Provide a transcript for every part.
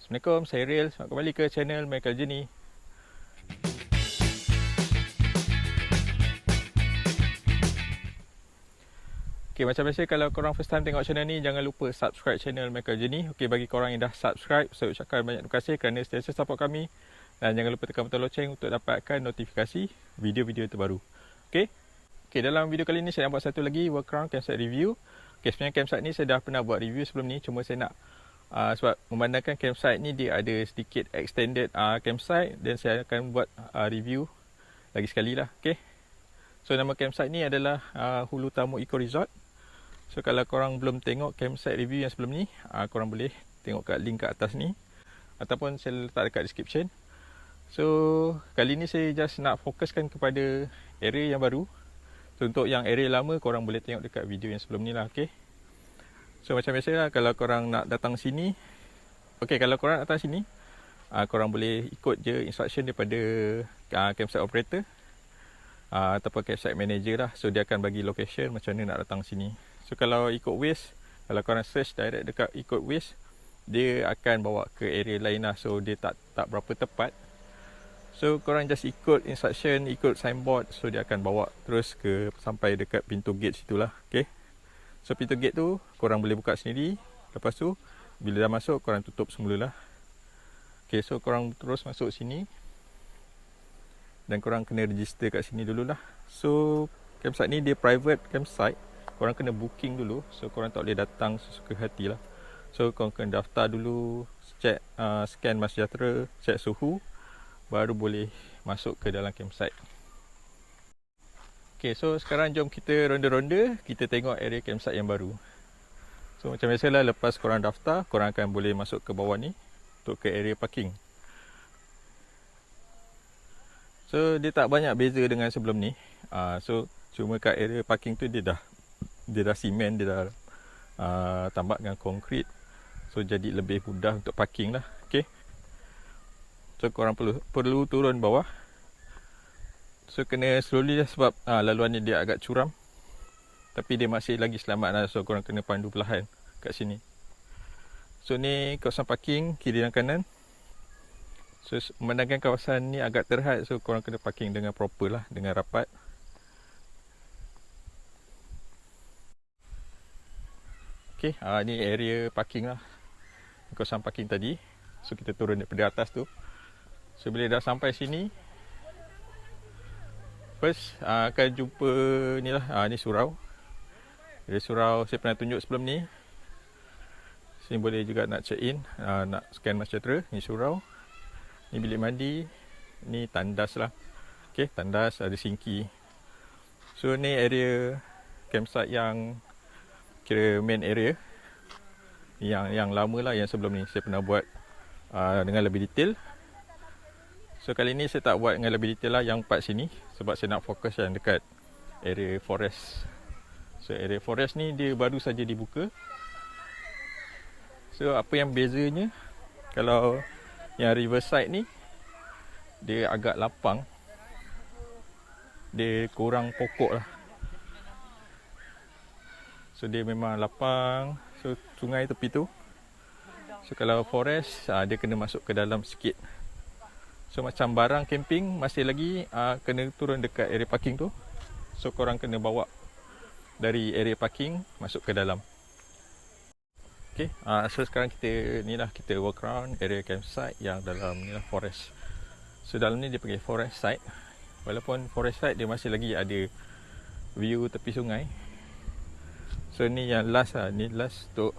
Assalamualaikum, saya Riel. Selamat kembali ke channel Michael Journey. Okay, macam biasa kalau korang first time tengok channel ni, jangan lupa subscribe channel Michael Journey. Okay, bagi korang yang dah subscribe, saya ucapkan banyak terima kasih kerana sentiasa support kami. Dan jangan lupa tekan butang loceng untuk dapatkan notifikasi video-video terbaru. Okay? Okay, dalam video kali ni saya nak buat satu lagi workaround campsite review. Okay, sebenarnya campsite ni saya dah pernah buat review sebelum ni. Cuma saya nak sebab memandangkan campsite ni dia ada sedikit extended campsite, dan saya akan buat review lagi sekali lah. Okay. So nama campsite ni adalah Hulu Tamu Eco Resort. So kalau korang belum tengok campsite review yang sebelum ni, korang boleh tengok kat link kat atas ni, ataupun saya letak dekat description. So kali ni saya just nak fokuskan kepada area yang baru. So untuk yang area lama korang boleh tengok dekat video yang sebelum ni lah. Okay. So macam biasa lah, kalau korang nak datang sini, okay, kalau korang datang sini, korang boleh ikut je instruction daripada campsite operator ataupun campsite manager lah. So dia akan bagi location macam mana nak datang sini. So kalau ikut Waze, kalau korang search direct dekat ikut Waze, dia akan bawa ke area lain lah. So dia tak berapa tepat. So korang just ikut instruction, ikut signboard, so dia akan bawa terus ke sampai dekat pintu gate situlah. Okay. So pintu gate tu korang boleh buka sendiri. Lepas tu bila dah masuk korang tutup semulalah. Okay, so korang terus masuk sini dan korang kena register kat sini dululah. So campsite ni dia private campsite. Korang kena booking dulu. So korang tak boleh datang sesuka hati lah. So korang kena daftar dulu, check scan MySejahtera, check suhu, baru boleh masuk ke dalam campsite. Okay, so sekarang jom kita ronda-ronda, kita tengok area campsite yang baru. So macam biasalah, lepas korang daftar, korang akan boleh masuk ke bawah ni untuk ke area parking. So dia tak banyak beza dengan sebelum ni. So cuma kat area parking tu dia dah simen, dia dah tambah dengan konkrit. So jadi lebih mudah untuk parking lah. Okay. So korang perlu turun bawah. So kena slowly lah sebab laluan ni dia agak curam. Tapi dia masih lagi selamat lah. So korang kena pandu perlahan kat sini. So ni kawasan parking kiri dan kanan. So memandangkan kawasan ni agak terhad, so korang kena parking dengan proper lah, dengan rapat. Okay, ni area parking lah, kawasan parking tadi. So kita turun daripada atas tu. So bila dah sampai sini, first akan jumpa ni lah, ni surau. Jadi surau saya pernah tunjuk sebelum ni. Sini boleh juga nak check in, nak scan MySejahtera. Ni surau. Ni bilik mandi. Ni tandas lah. Okay, tandas, ada sinki. So ni area campsite yang kira main area. Yang lama lah, yang sebelum ni saya pernah buat dengan lebih detail. So kali ni saya tak buat dengan lebih detail lah yang part sini, sebab saya nak fokus yang dekat area forest. So area forest ni dia baru saja dibuka. So apa yang bezanya, kalau yang riverside ni dia agak lapang, dia kurang pokok lah. So dia memang lapang. So sungai tepi tu. So kalau forest, dia kena masuk ke dalam sikit. So macam barang camping masih lagi kena turun dekat area parking tu. So korang kena bawa dari area parking masuk ke dalam. Okay, so sekarang kita ni lah, kita walk around area campsite yang dalam ni lah forest. So dalam ni dia panggil forest side. Walaupun forest side dia masih lagi ada view tepi sungai. So ni yang last lah, ni last untuk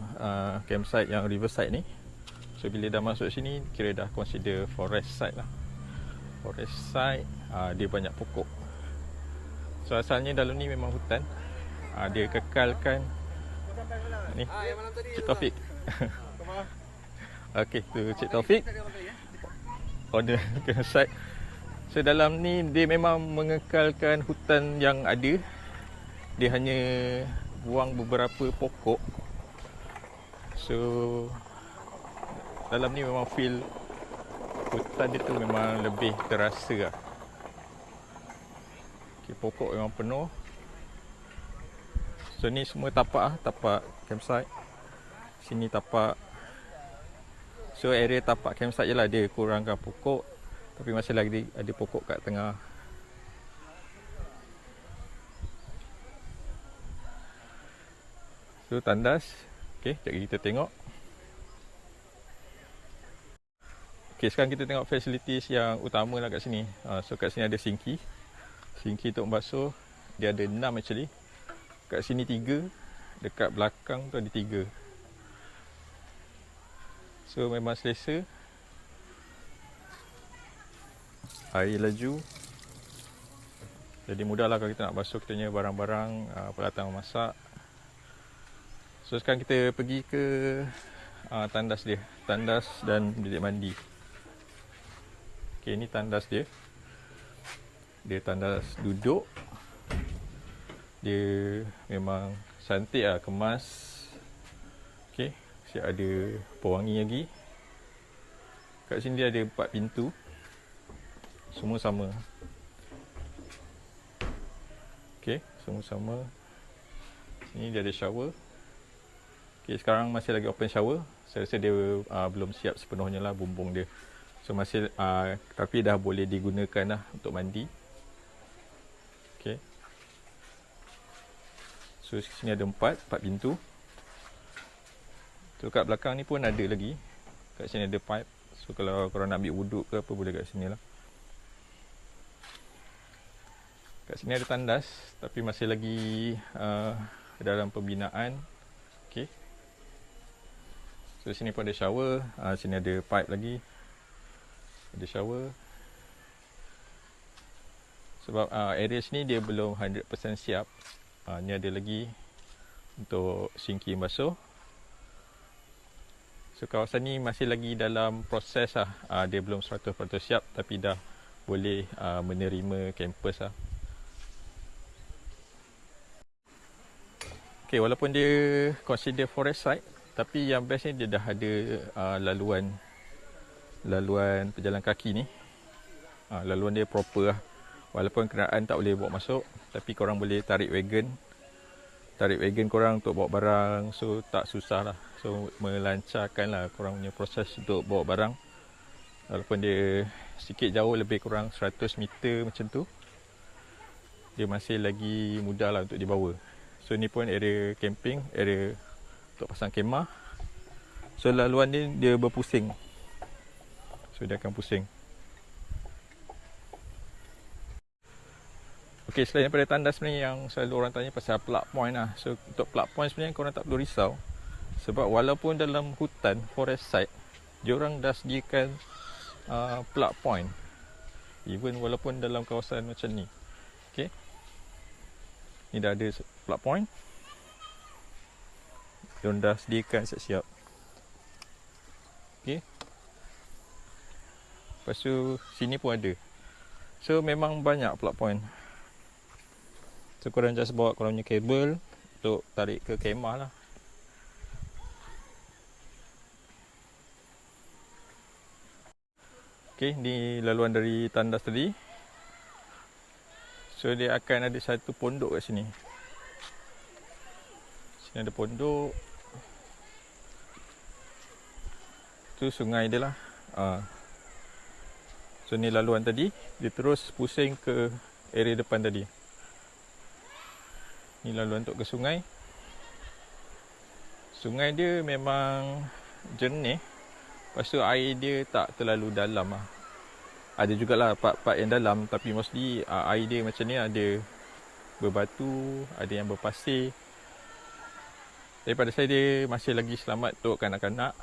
campsite yang riverside ni. So bila dah masuk sini, kira dah consider forest side lah. Forest side, dia banyak pokok. So asalnya dalam ni memang hutan. Dia kekalkan ni, Cik Taufik. Okay, tu Cik Taufik, owner campsite. So dalam ni dia memang mengekalkan hutan yang ada. Dia hanya buang beberapa pokok. So dalam ni memang feel hutan dia tu memang lebih terasa lah. Okay, pokok memang penuh. So ni semua tapak tapak campsite. Sini tapak. So area tapak campsite je lah, dia kurangkan pokok, tapi masih lagi ada pokok kat tengah. So tandas. Okay, sekejap lagi kita tengok. Okay, sekarang kita tengok facilities yang utama lah kat sini. So kat sini ada sinki. Sinki untuk membasuh. Dia ada 6 actually. Kat sini 3. Dekat belakang tu ada 3. So memang selesa. Air laju. Jadi mudah lah kalau kita nak basuh kita punya barang-barang, peralatan memasak. So sekarang kita pergi ke tandas dia. Tandas dan bilik mandi. Okay, ni tandas dia. Dia tandas duduk. Dia memang cantik lah, kemas. Okay, siap ada pewangi lagi. Kat sini dia ada 4 pintu. Semua sama. Okay, semua sama. Sini dia ada shower. Okay, sekarang masih lagi open shower. Saya rasa dia belum siap sepenuhnya lah bumbung dia. So masih tapi dah boleh digunakan lah untuk mandi. Okay. So sini ada 4 pintu. So kat belakang ni pun ada lagi. Kat sini ada pipe. So kalau korang nak ambil wuduk ke apa, boleh kat sini lah. Kat sini ada tandas, tapi masih lagi dalam pembinaan. Okay. So sini pun ada shower. Sini ada pipe lagi. Ada shower. Sebab area sini dia belum 100% siap. Ni ada lagi untuk sinki basuh. So kawasan ni masih lagi dalam proses lah. Dia belum 100% siap, tapi dah boleh menerima kampus lah. Okay, walaupun dia consider forest site, tapi yang best ni dia dah ada laluan pejalan kaki ni. Laluan dia proper lah. Walaupun kenderaan tak boleh bawa masuk, tapi korang boleh tarik wagon korang untuk bawa barang. So tak susah lah. So melancarkan lah korang punya proses untuk bawa barang. Walaupun dia sikit jauh, lebih kurang 100 meter macam tu, dia masih lagi mudah lah untuk dibawa. So ni pun area camping, area untuk pasang kemah. So laluan ni dia berpusing. So dia akan pusing. Okay, selain daripada tandas sebenarnya yang selalu orang tanya pasal plug point lah. So untuk plug point sebenarnya korang tak perlu risau. Sebab walaupun dalam hutan, forest site, diorang dah sediakan plug point. Even walaupun dalam kawasan macam ni. Okay. Ni dah ada plug point. Diorang dah sediakan siap-siap. Okay. Lepas tu sini pun ada. So memang banyak plug point. So korang just bawa korang punya kabel untuk tarik ke kemah lah. Okay, ni laluan dari tandas tadi. So dia akan ada satu pondok kat sini. Sini ada pondok. Tu sungai dia lah. So ni laluan tadi. Dia terus pusing ke area depan tadi. Ni laluan untuk ke sungai. Sungai dia memang jernih. Lepas tu air dia tak terlalu dalam lah. Ada jugalah part-part yang dalam, tapi mostly air dia macam ni, ada berbatu, ada yang berpasir. Tapi pada saya dia masih lagi selamat untuk kanak-kanak.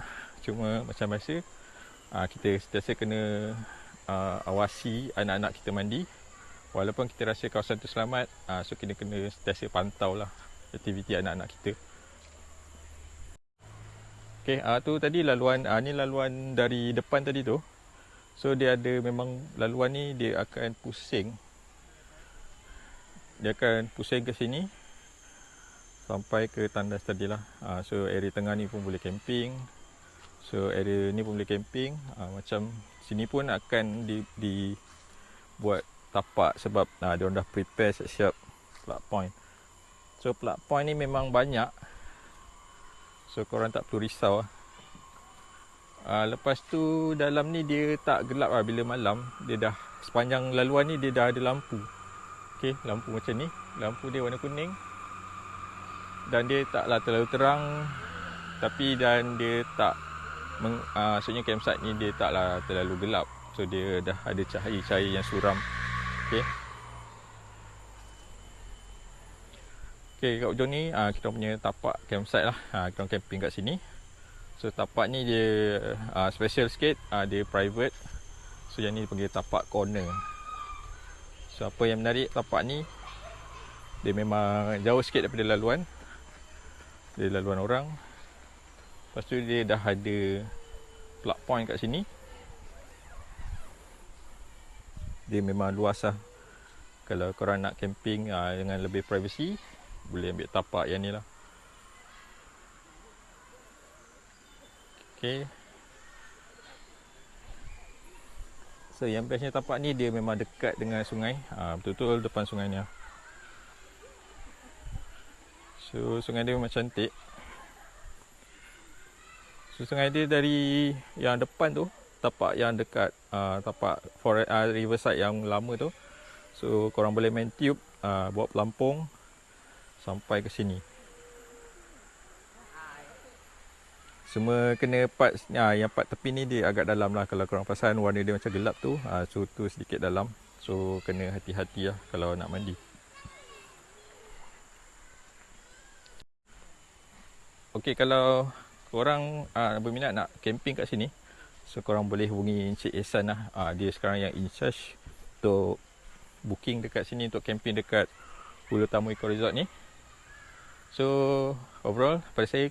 Cuma macam biasa, kita sentiasa kena awasi anak-anak kita mandi. Walaupun kita rasa kawasan tu selamat, so kita kena sentiasa pantau lah aktiviti anak-anak kita. Okay, tu tadi laluan, ni laluan dari depan tadi tu. So dia ada memang laluan ni dia akan pusing. Dia akan pusing ke sini sampai ke tandas tadi lah. So area tengah ni pun boleh camping. So area ni pun boleh camping. Macam sini pun akan dibuat tapak sebab diorang dah prepare siap-siap plug point. So plug point ni memang banyak. So korang tak perlu risau lah. Lepas tu dalam ni dia tak gelap lah bila malam. Dia dah sepanjang laluan ni dia dah ada lampu. Okey, lampu macam ni. Lampu dia warna kuning. Dan dia taklah terlalu terang, tapi dan dia tak maksudnya campsite ni dia taklah terlalu gelap. So dia dah ada cahaya-cahaya yang suram. Okey. Okey, kat ujung ni kita punya tapak campsite lah. Kita orang camping kat sini. So tapak ni dia special sikit, dia private. So yang ni dipanggil tapak corner. So apa yang menarik tapak ni, dia memang jauh sikit daripada laluan. Dari laluan orang. Lepas tu dia dah ada plug point kat sini. Dia memang luas lah. Kalau korang nak camping dengan lebih privacy, boleh ambil tapak yang ni lah. Okay. So yang bestnya tapak ni dia memang dekat dengan sungai. Betul-betul depan sungai ni lah. So sungai dia memang cantik. So sungai dia dari yang depan tu, tapak yang dekat tapak forest, riverside yang lama tu. So korang boleh main tube, bawa pelampung sampai ke sini. Semua kena part yang part tepi ni dia agak dalam lah. Kalau korang perasan warna dia macam gelap tu, so tu sedikit dalam. So kena hati-hati lah kalau nak mandi. Okey, kalau korang berminat nak camping kat sini, so korang boleh hubungi Encik Ehsan lah. Dia sekarang yang in charge untuk booking dekat sini untuk camping dekat Pulau Tamu Eco Resort ni. So overall pada saya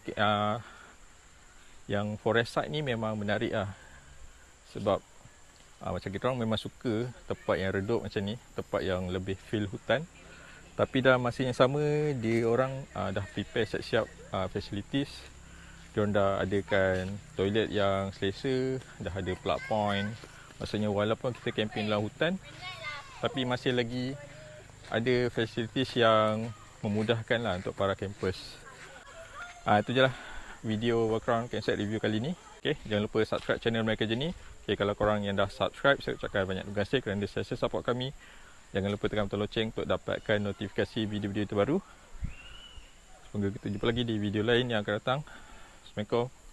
yang forest side ni memang menarik lah. Sebab macam kita orang memang suka tempat yang redup macam ni, tempat yang lebih feel hutan. Tapi dalam masa yang sama dia orang dah prepare siap-siap facilities. Dia orang dah adakan toilet yang selesa, dah ada plug point. Maksudnya walaupun kita camping dalam hutan, tapi masih lagi ada facilities yang memudahkan lah untuk para campers. Itu je lah video background campsite review kali ni. Okay, jangan lupa subscribe channel Mereka Journey. Okay, kalau korang yang dah subscribe, saya ucapkan banyak terima kasih kerana sentiasa support kami. Jangan lupa tekan butang loceng untuk dapatkan notifikasi video-video terbaru. Semoga kita jumpa lagi di video lain yang akan datang. Assalamualaikum.